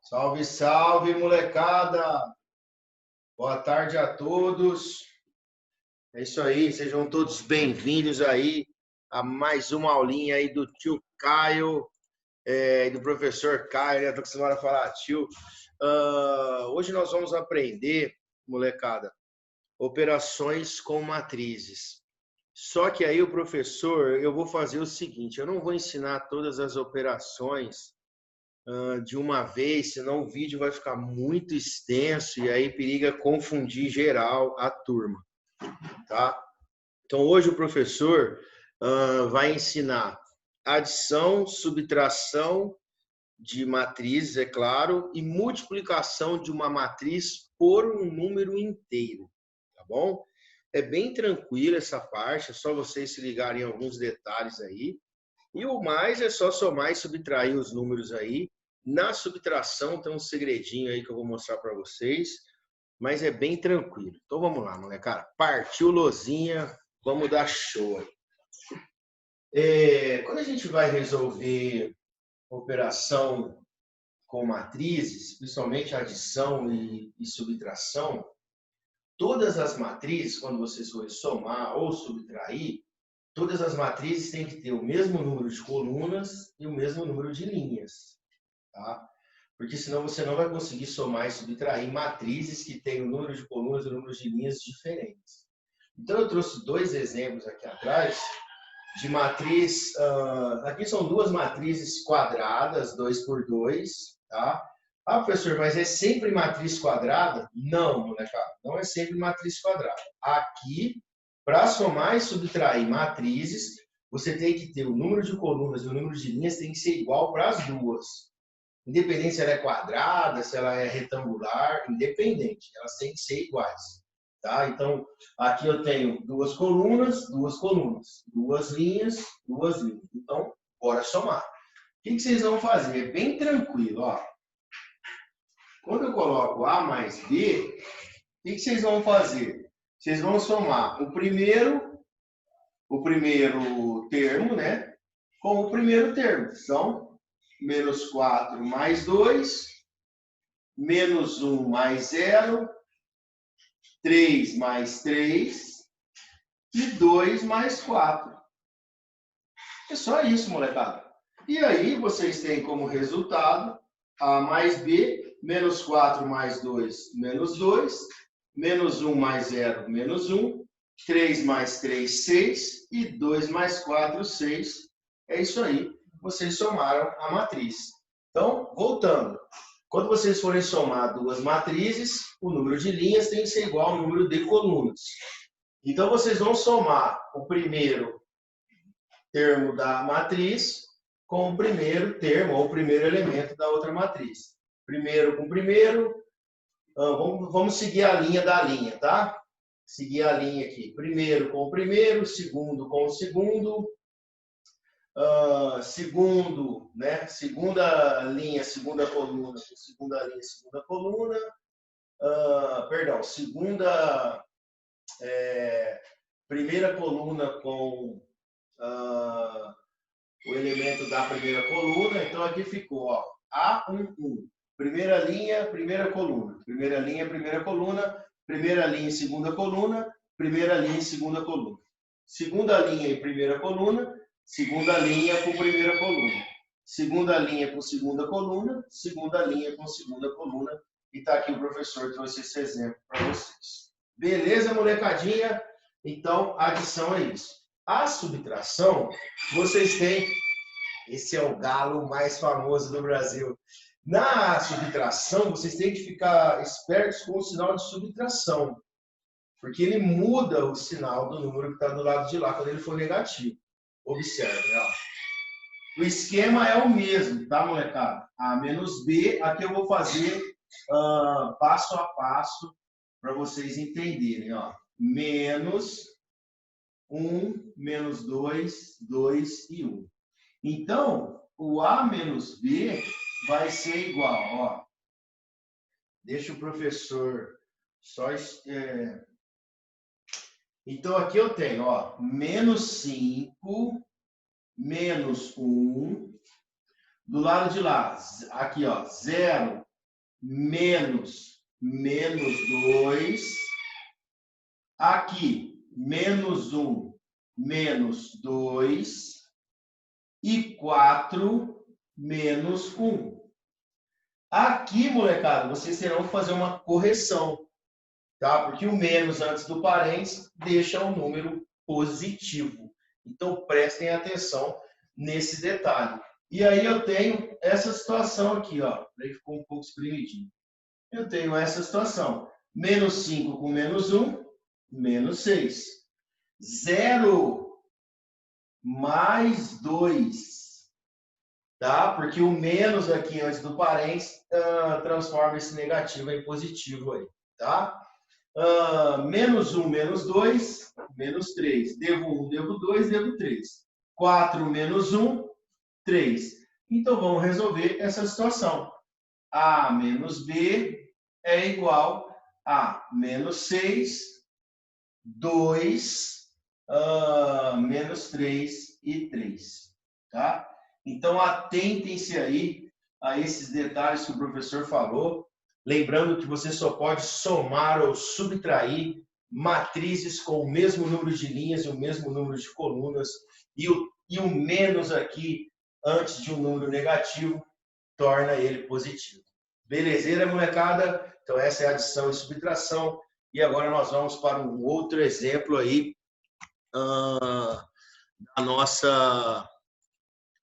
Salve, salve, molecada! Boa tarde a todos. É isso aí, sejam todos bem-vindos aí a mais uma aulinha aí do tio Caio e do professor Caio, né? Tô acostumado a falar tio. Hoje nós vamos aprender, molecada, operações com matrizes. Só que aí o professor, eu vou fazer o seguinte, eu não vou ensinar todas as operações de uma vez, senão o vídeo vai ficar muito extenso e aí periga confundir geral a turma, tá? Então hoje o professor vai ensinar adição, subtração de matrizes, é claro, e multiplicação de uma matriz por um número inteiro, tá bom? É bem tranquilo essa parte, é só vocês se ligarem em alguns detalhes aí. E o mais é só somar e subtrair os números aí. Na subtração tem um segredinho aí que eu vou mostrar para vocês, mas é bem tranquilo. Então vamos lá, molecada. Partiu lozinha, vamos dar show aí. Quando a gente vai resolver operação com matrizes, principalmente adição e subtração, todas as matrizes, quando vocês forem somar ou subtrair, todas as matrizes têm que ter o mesmo número de colunas e o mesmo número de linhas, tá? Porque senão você não vai conseguir somar e subtrair matrizes que têm o número de colunas e o número de linhas diferentes. Então eu trouxe dois exemplos aqui atrás de matriz. Aqui são duas matrizes quadradas, 2 por 2, tá? Ah, professor, mas é sempre matriz quadrada? Não, molecada, não é sempre matriz quadrada. Aqui, para somar e subtrair matrizes, você tem que ter o número de colunas e o número de linhas tem que ser igual para as duas. Independente se ela é quadrada, se ela é retangular, independente, elas têm que ser iguais. Tá? Então, aqui eu tenho duas colunas, duas linhas. Então, bora somar. O que vocês vão fazer? É bem tranquilo, ó. Quando eu coloco A mais B, o que vocês vão fazer? Vocês vão somar o primeiro termo, né? Com o primeiro termo. Então, menos 4 mais 2, menos 1 mais 0, 3 mais 3 e 2 mais 4. É só isso, molecada. E aí, vocês têm como resultado A mais B, menos 4 mais 2, menos 2, menos 1 mais 0, menos 1, 3 mais 3, 6 e 2 mais 4, 6. É isso aí, vocês somaram a matriz. Então, voltando. Quando vocês forem somar duas matrizes, o número de linhas tem que ser igual ao número de colunas. Então, vocês vão somar o primeiro termo da matriz com o primeiro termo, ou o primeiro elemento da outra matriz. Primeiro com primeiro, vamos seguir a linha da linha, tá? Seguir a linha aqui. Primeiro com o primeiro, segundo com o segundo, segundo, né? Segunda linha, segunda coluna, segunda linha, segunda coluna, perdão, primeira coluna com o elemento da primeira coluna. Então aqui ficou, ó, A11. Primeira linha, primeira coluna. Primeira linha, primeira coluna. Primeira linha, segunda coluna. Primeira linha, segunda coluna. Segunda linha e primeira coluna. Segunda linha com primeira coluna. Segunda linha com segunda coluna. Segunda linha com segunda coluna. E tá aqui o professor trouxe esse exemplo para vocês. Beleza, molecadinha? Então, a adição é isso. A subtração, vocês têm... Esse é o galo mais famoso do Brasil. Na subtração, vocês têm que ficar espertos com o sinal de subtração. Porque ele muda o sinal do número que está do lado de lá, quando ele for negativo. Observe, ó. O esquema é o mesmo, tá, molecada? A menos B, aqui eu vou fazer passo a passo para vocês entenderem, ó. Menos 1, menos 2, 2 e 1. Então, o A menos B vai ser igual, ó. Deixa o professor só... Então, aqui eu tenho, ó, menos 5, menos 1. Do lado de lá, aqui, ó, 0 menos 2. Aqui, menos 1, menos 2. E 4 menos 1. Aqui, molecada, vocês terão que fazer uma correção, tá? Porque o menos antes do parênteses deixa um número positivo. Então, prestem atenção nesse detalhe. E aí eu tenho essa situação aqui, ó. Aí ficou um pouco espremidinho. Eu tenho essa situação. Menos 5 com menos 1, menos 6. 0 mais 2, tá? Porque o menos aqui antes do parênteses transforma esse negativo em positivo aí, tá? Menos 1, menos 2, menos 3. Devo 1, devo 2, devo 3. 4 menos 1, 3. Então, vamos resolver essa situação. A menos B é igual a menos 6, 2, menos 3 e 3, tá? Então, atentem-se aí a esses detalhes que o professor falou, lembrando que você só pode somar ou subtrair matrizes com o mesmo número de linhas e o mesmo número de colunas, e o menos aqui, antes de um número negativo, torna ele positivo. Belezeira, molecada? Então, essa é a adição e subtração. E agora nós vamos para um outro exemplo aí da nossa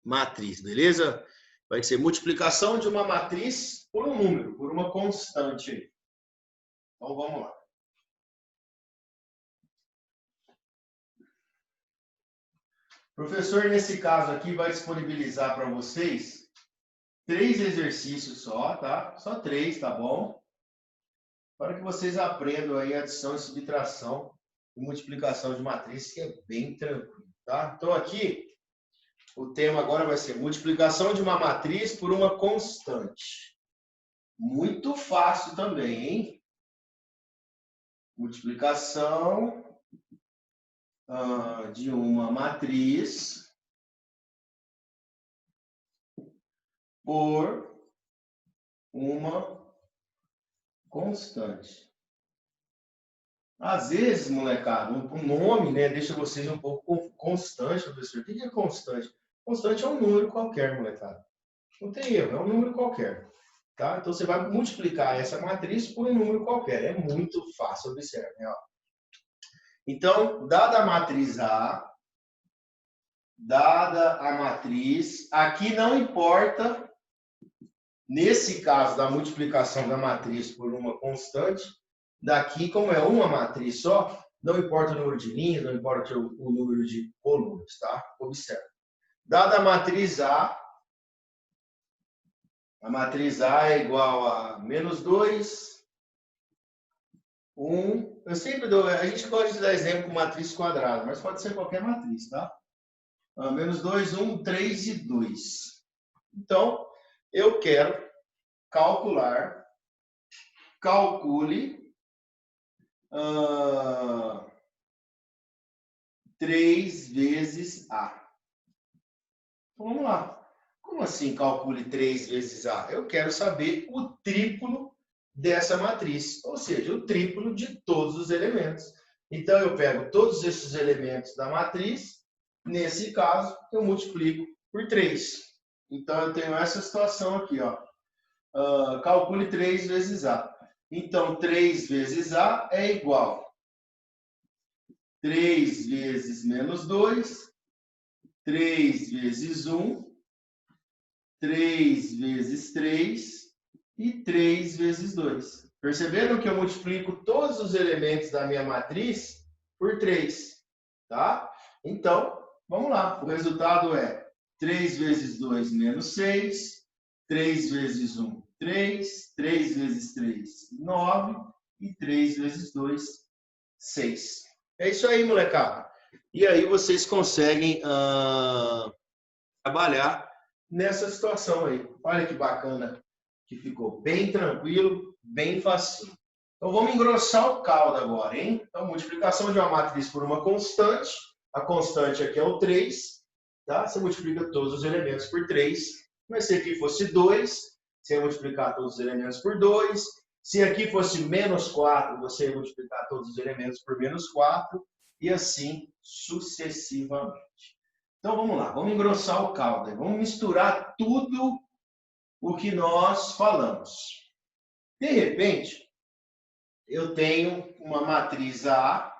matriz, beleza? Vai ser multiplicação de uma matriz por um número, por uma constante. Então, vamos lá. O professor, nesse caso aqui, vai disponibilizar para vocês 3 exercícios só, tá? Só 3, tá bom? Para que vocês aprendam aí adição e subtração e multiplicação de matriz, que é bem tranquilo, tá? Então, aqui, o tema agora vai ser multiplicação de uma matriz por uma constante. Muito fácil também, hein? Multiplicação de uma matriz por uma constante. Às vezes, molecada, o nome, né, deixa vocês um pouco constante, professor. O que é constante? Constante é um número qualquer, molecada. Não tem erro, é um número qualquer. Tá? Então, você vai multiplicar essa matriz por um número qualquer. É muito fácil, observe. Ó. Então, dada a matriz A, dada a matriz, aqui não importa, nesse caso da multiplicação da matriz por uma constante, daqui, como é uma matriz só, não importa o número de linhas, não importa o número de colunas, tá? Observe. Dada a matriz A é igual a menos 2, 1. Eu sempre dou, a gente gosta de dar exemplo com matriz quadrada, mas pode ser qualquer matriz, tá? Menos 2, 1, 3 e 2. Então, eu quero calcule 3 vezes A. Vamos lá. Como assim calcule 3 vezes A? Eu quero saber o triplo dessa matriz, ou seja, o triplo de todos os elementos. Então, eu pego todos esses elementos da matriz, nesse caso, eu multiplico por 3. Então, eu tenho essa situação aqui, ó. Calcule 3 vezes A. Então, 3 vezes A é igual a 3 vezes menos 2, 3 vezes 1, 3 vezes 3 e 3 vezes 2. Perceberam que eu multiplico todos os elementos da minha matriz por 3, tá? Então, vamos lá. O resultado é 3 vezes 2 menos 6, 3 vezes 1, 3, 3 vezes 3, 9 e 3 vezes 2, 6. É isso aí, molecada. E aí vocês conseguem trabalhar nessa situação aí. Olha que bacana que ficou. Bem tranquilo, bem facinho. Então, vamos engrossar o caldo agora, hein? Então, multiplicação de uma matriz por uma constante. A constante aqui é o 3. Tá? Você multiplica todos os elementos por 3. Mas se aqui fosse 2, você ia multiplicar todos os elementos por 2. Se aqui fosse menos 4, você ia multiplicar todos os elementos por menos 4. E assim sucessivamente. Então, vamos lá. Vamos engrossar o caldo. Vamos misturar tudo o que nós falamos. De repente, eu tenho uma matriz A,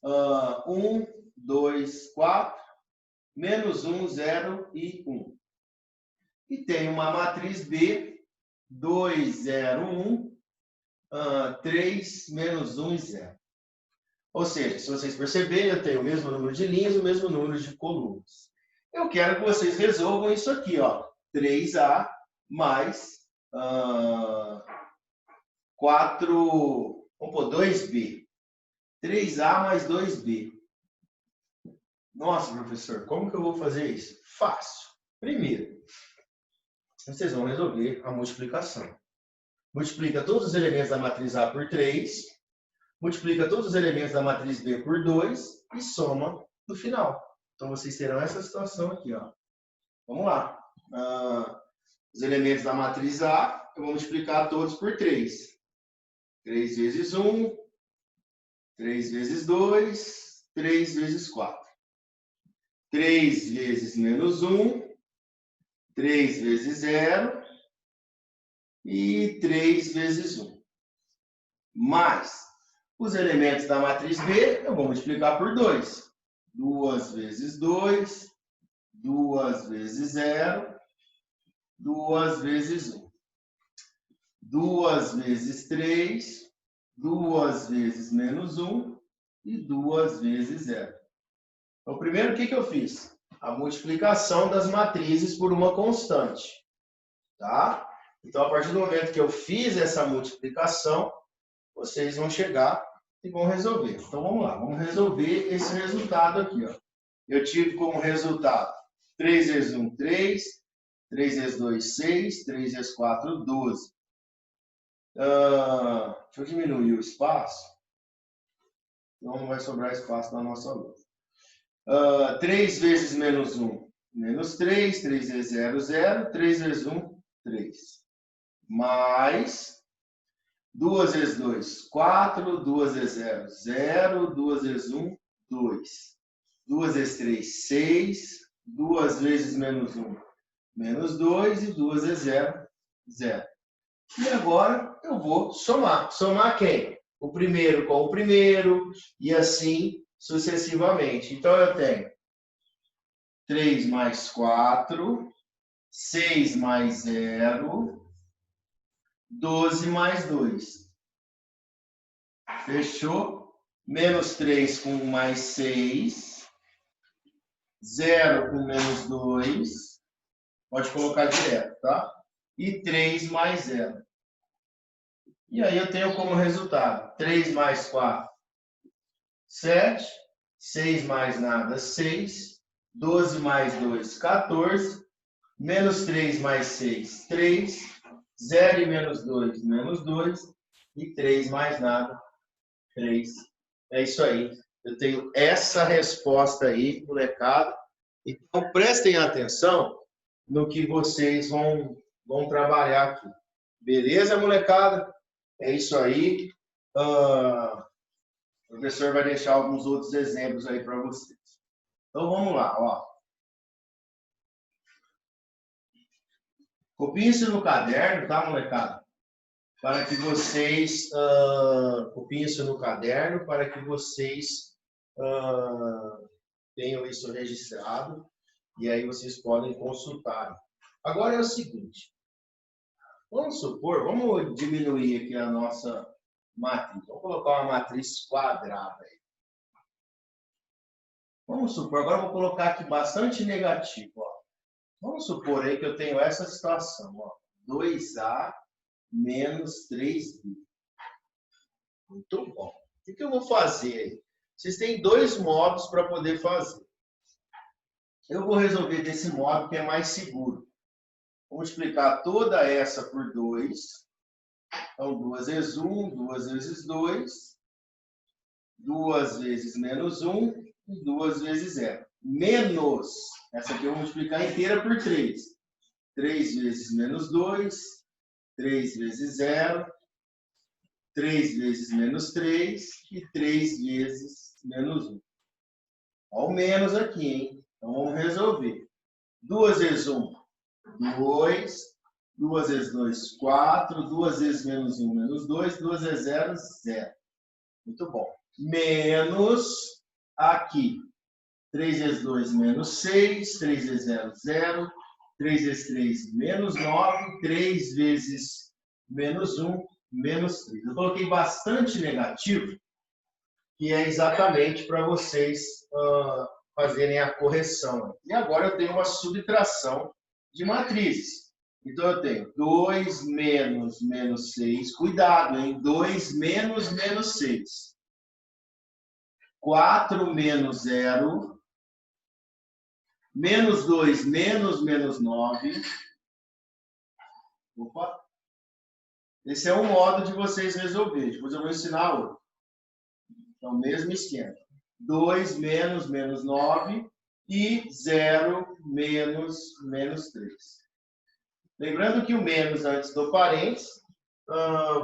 1, 2, 4, menos 1, 0 e 1. E tenho uma matriz B, 2, 0, 1, 3, menos 1 e 0. Ou seja, se vocês perceberem, eu tenho o mesmo número de linhas e o mesmo número de colunas. Eu quero que vocês resolvam isso aqui, ó. 3A mais 4, vamos pôr 2B. 3A mais 2B. Nossa, professor, como que eu vou fazer isso? Fácil. Primeiro, vocês vão resolver a multiplicação. Multiplica todos os elementos da matriz A por 3, multiplica todos os elementos da matriz B por 2 e soma no final. Então, vocês terão essa situação aqui, ó. Vamos lá. Os elementos da matriz A, eu vou multiplicar todos por 3. 3 vezes 1, 3 vezes 2, 3 vezes 4. 3 vezes menos 1, 3 vezes 0 e 3 vezes 1. Mais os elementos da matriz B, eu vou multiplicar por 2. 2 vezes 2, 2 vezes 0, 2 vezes 1. 2 vezes 3, 2 vezes menos 1 e 2 vezes 0. Então, primeiro, o que eu fiz? A multiplicação das matrizes por uma constante. Tá? Então, a partir do momento que eu fiz essa multiplicação, vocês vão chegar e vão resolver. Então, vamos lá. Vamos resolver esse resultado aqui. Ó. Eu tive como resultado 3 vezes 1, 3. 3 vezes 2, 6. 3 vezes 4, 12. Deixa eu diminuir o espaço. Então, não vai sobrar espaço na nossa lousa. 3 vezes menos 1, menos 3. 3 vezes 0, 0. 3 vezes 1, 3. Mais 2 vezes 2, 4. 2 vezes 0, 0. 2 vezes 1, 2. 2 vezes 3, 6. 2 vezes menos 1, menos 2. E 2 vezes 0, 0. E agora eu vou somar. Somar quem? O primeiro com o primeiro e assim sucessivamente. Então, eu tenho 3 mais 4, 6 mais 0, 12 mais 2. Fechou? Menos 3 com mais 6, 0 com menos 2. Pode colocar direto, tá? E 3 mais 0. E aí eu tenho como resultado 3 mais 4, 7. 6 mais nada, 6. 12 mais 2, 14. Menos 3 mais 6, 3. 0 e menos 2, menos 2. E 3 mais nada, 3. É isso aí. Eu tenho essa resposta aí, molecada. Então, prestem atenção no que vocês vão trabalhar aqui. Beleza, molecada? É isso aí. O professor vai deixar alguns outros exemplos aí para vocês. Então, vamos lá. Ó. Copiem isso no caderno, tá, molecada? Para que vocês... copiem isso no caderno para que vocês tenham isso registrado. E aí vocês podem consultar. Agora é o seguinte. Vamos supor, vamos diminuir aqui a nossa matriz. Vamos colocar uma matriz quadrada aí. Vamos supor, agora eu vou colocar aqui bastante negativo. Ó. Vamos supor aí que eu tenho essa situação. Ó. 2A menos 3B. Muito bom. O que eu vou fazer aí? Vocês têm dois modos para poder fazer. Eu vou resolver desse modo que é mais seguro. Vou multiplicar toda essa por 2. Então, 2 vezes 1, 2 vezes 2. 2 vezes menos 1 e 2 vezes 0. Menos, essa aqui eu vou multiplicar inteira por 3. 3 vezes menos 2, 3 vezes 0, 3 vezes menos 3 e 3 vezes menos 1. Olha o menos aqui, hein? Então, vamos resolver. 2 vezes 1, 2. 2 vezes 2, 4. 2 vezes menos 1, menos 2. 2 vezes 0, 0. Muito bom. Menos aqui. 3 vezes 2, menos 6. 3 vezes 0, 0. 3 vezes 3, menos 9. 3 vezes menos 1, menos 3. Eu coloquei bastante negativo, que é exatamente para vocês fazerem a correção. E agora eu tenho uma subtração de matrizes. Então, eu tenho 2 menos menos 6. Cuidado, hein? 2 menos menos 6. 4 menos 0. Menos 2 menos menos 9. Opa! Esse é um modo de vocês resolverem. Depois eu vou ensinar outro. Então, mesmo esquema. 2 menos menos 9 e 0 menos menos 3. Lembrando que o menos antes do parênteses,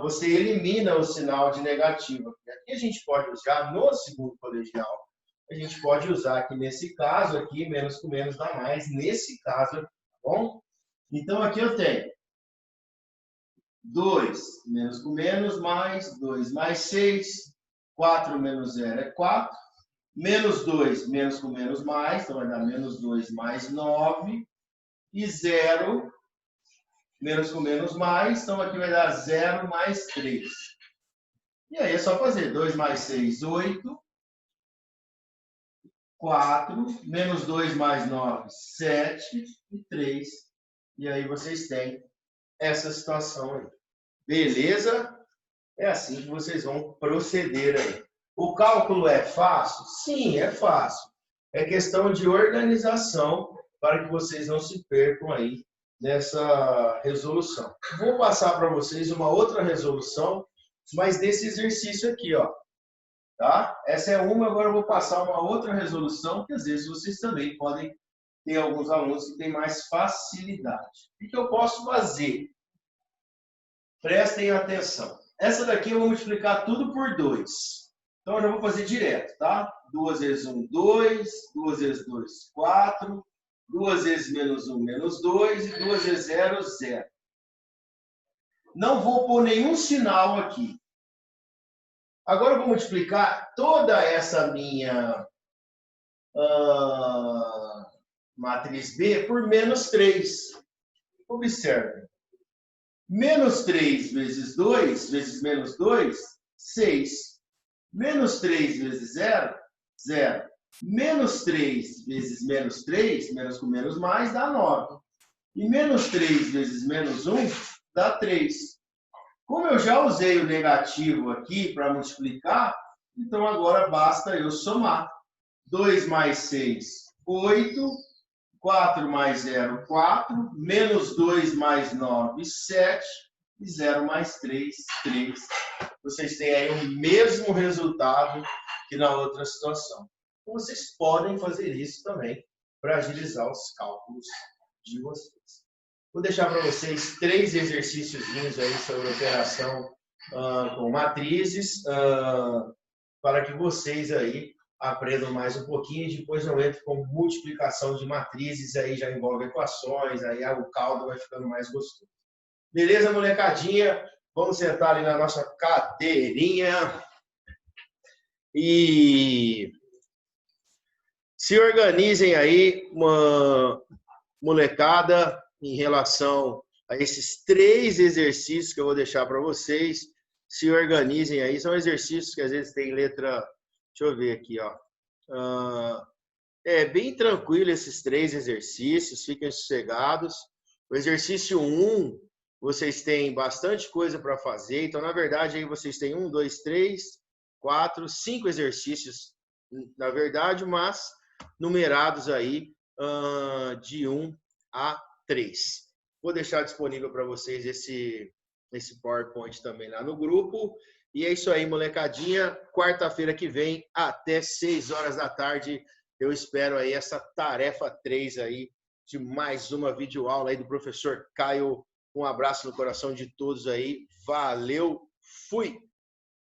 você elimina o sinal de negativo. Aqui a gente pode usar no segundo colegial. A gente pode usar aqui nesse caso, aqui, menos com menos dá mais. Nesse caso, tá bom? Então, aqui eu tenho 2 menos com menos, mais 2 mais 6. 4 menos 0 é 4. Menos 2, menos com menos, mais. Então, vai dar menos 2 mais 9. E 0, menos com menos, mais. Então, aqui vai dar 0 mais 3. E aí é só fazer. 2 mais 6, 8. 4. Menos 2 mais 9, 7. E 3. E aí vocês têm essa situação aí. Beleza? É assim que vocês vão proceder aí. O cálculo é fácil? Sim, é fácil. É questão de organização para que vocês não se percam aí nessa resolução. Vou passar para vocês uma outra resolução, mas desse exercício aqui, ó. Tá? Essa é uma, agora eu vou passar uma outra resolução, que às vezes vocês também podem ter alguns alunos que têm mais facilidade. O que eu posso fazer? Prestem atenção. Essa daqui eu vou multiplicar tudo por 2. Então, eu já vou fazer direto, tá? 2 vezes 1, 2. 2 vezes 2, 4. 2 vezes menos 1, menos 2. E 2 vezes 0, 0. Não vou pôr nenhum sinal aqui. Agora, eu vou multiplicar toda essa minha matriz B por menos 3. Observe. Menos 3 vezes 2, vezes menos 2, 6. Menos 3 vezes 0, 0. Menos 3 vezes menos 3, menos com menos mais, dá 9. E menos 3 vezes menos 1, dá 3. Como eu já usei o negativo aqui para multiplicar, então agora basta eu somar. 2 mais 6, 8. 4 mais 0, 4. Menos 2 mais 9, 7. E 0 mais 3, 3. Vocês têm aí o mesmo resultado que na outra situação. Então, vocês podem fazer isso também para agilizar os cálculos de vocês. Vou deixar para vocês 3 exercíciozinhos aí sobre operação com matrizes, para que vocês aí aprendam mais um pouquinho. Depois eu entro com multiplicação de matrizes, aí já envolve equações, aí o caldo vai ficando mais gostoso. Beleza, molecadinha? Vamos sentar ali na nossa cadeirinha e se organizem aí, uma molecada, em relação a esses 3 exercícios que eu vou deixar para vocês. Se organizem aí, são exercícios que às vezes tem letra. Deixa eu ver aqui, ó. É bem tranquilo esses 3 exercícios, fiquem sossegados. O exercício 1, vocês têm bastante coisa para fazer. Então, na verdade, aí vocês têm 1, 2, 3, 4, 5 exercícios, na verdade, mas numerados aí de 1 a 3. Vou deixar disponível para vocês esse PowerPoint também lá no grupo. E é isso aí, molecadinha. Quarta-feira que vem, até 6 horas da tarde, eu espero aí essa tarefa 3 aí de mais uma videoaula aí do professor Caio. Um abraço no coração de todos aí. Valeu, fui!